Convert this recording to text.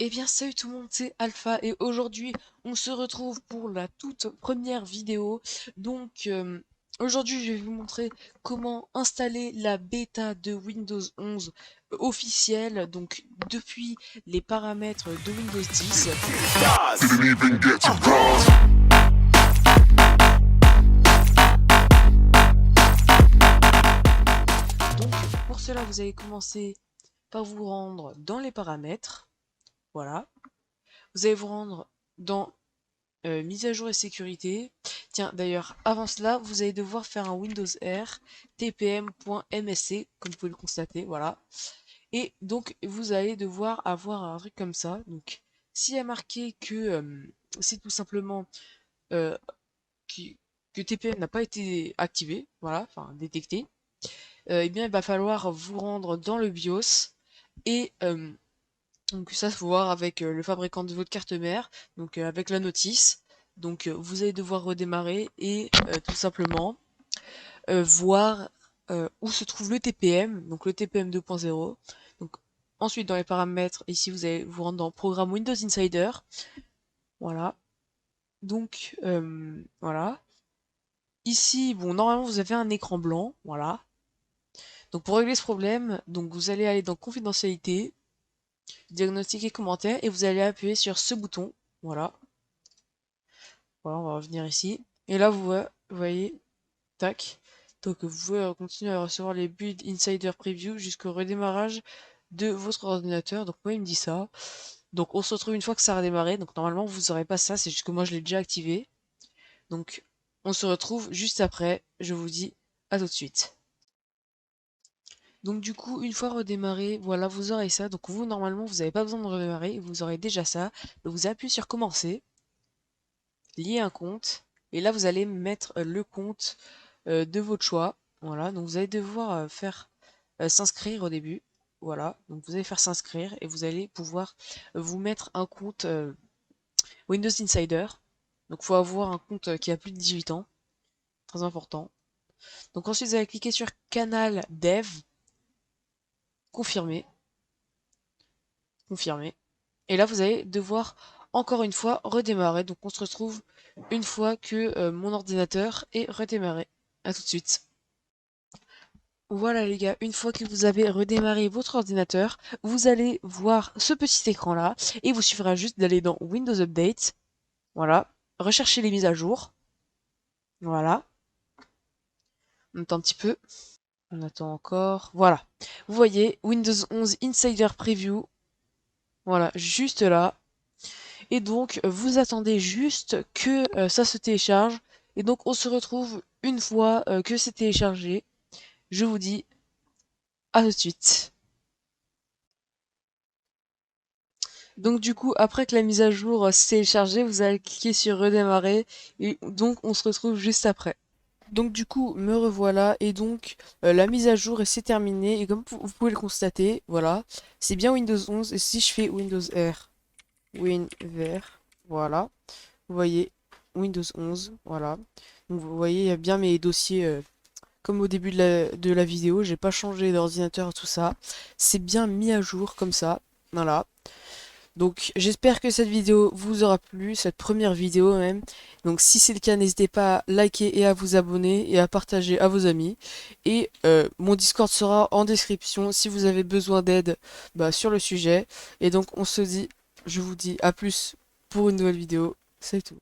Eh bien salut tout le monde, c'est Alpha et aujourd'hui on se retrouve pour la toute première vidéo. Donc aujourd'hui je vais vous montrer comment installer la bêta de Windows 11 officielle, donc depuis les paramètres de Windows 10. Donc pour cela vous allez commencer par vous rendre dans les paramètres, voilà. Vous allez vous rendre dans mise à jour et sécurité. Tiens, d'ailleurs, avant cela, vous allez devoir faire un Windows R tpm.msc, comme vous pouvez le constater, voilà. Et donc, vous allez devoir avoir un truc comme ça. Donc, s'il y a marqué que c'est tout simplement euh, qui- que TPM n'a pas été activé, voilà, enfin détecté, eh bien, il va falloir vous rendre dans le BIOS et donc ça, faut voir avec le fabricant de votre carte mère, donc avec la notice. Donc vous allez devoir redémarrer et tout simplement voir où se trouve le TPM, donc le TPM 2.0. Donc ensuite dans les paramètres, ici vous allez vous rendre dans Programme Windows Insider. Voilà. Donc voilà. Ici, bon, normalement vous avez un écran blanc, voilà. Donc pour régler ce problème, donc vous allez aller dans Confidentialité, Diagnostic et commentaires et vous allez appuyer sur ce bouton, voilà. Voilà, on va revenir ici. Et là, vous voyez, tac. Donc, vous pouvez continuer à recevoir les Build Insider Preview jusqu'au redémarrage de votre ordinateur. Donc, moi, il me dit ça. Donc, on se retrouve une fois que ça a redémarré. Donc, normalement, vous n'aurez pas ça. C'est juste que moi, je l'ai déjà activé. Donc, on se retrouve juste après. Je vous dis à tout de suite. Donc, du coup, une fois redémarré, voilà, vous aurez ça. Donc, vous, normalement, vous n'avez pas besoin de redémarrer. Vous aurez déjà ça. Donc, vous appuyez sur Commencer, lier un compte. Et là, vous allez mettre le compte de votre choix. Voilà, donc vous allez devoir faire s'inscrire au début. Voilà, donc vous allez faire s'inscrire et vous allez pouvoir vous mettre un compte Windows Insider. Donc il faut avoir un compte qui a plus de 18 ans, très important. Donc ensuite vous allez cliquer sur Canal Dev, confirmer, confirmer. Et là vous allez devoir encore une fois redémarrer. Donc on se retrouve une fois que mon ordinateur est redémarré. A tout de suite. Voilà les gars, une fois que vous avez redémarré votre ordinateur, vous allez voir ce petit écran là et il vous suffira juste d'aller dans Windows Update, voilà, rechercher les mises à jour, voilà, on attend un petit peu, on attend encore, voilà. Vous voyez Windows 11 Insider Preview, voilà, juste là. Et donc vous attendez juste que ça se télécharge et donc on se retrouve une fois que c'est téléchargé. Je vous dis à tout de suite. Donc du coup, après que la mise à jour s'est téléchargée, vous allez cliquer sur redémarrer et donc on se retrouve juste après. Donc du coup, me revoilà et donc la mise à jour s'est terminée et comme vous pouvez le constater, voilà, c'est bien Windows 11 et si je fais Windows R, WinVer, voilà, vous voyez Windows 11, voilà. Donc vous voyez, il y a bien mes dossiers comme au début de la vidéo, j'ai pas changé d'ordinateur tout ça, c'est bien mis à jour comme ça, voilà. Donc j'espère que cette vidéo vous aura plu, cette première vidéo même. Donc si c'est le cas, n'hésitez pas à liker et à vous abonner et à partager à vos amis. Et mon Discord sera en description si vous avez besoin d'aide sur le sujet. Et donc on se dit, je vous dis à plus pour une nouvelle vidéo. C'est tout.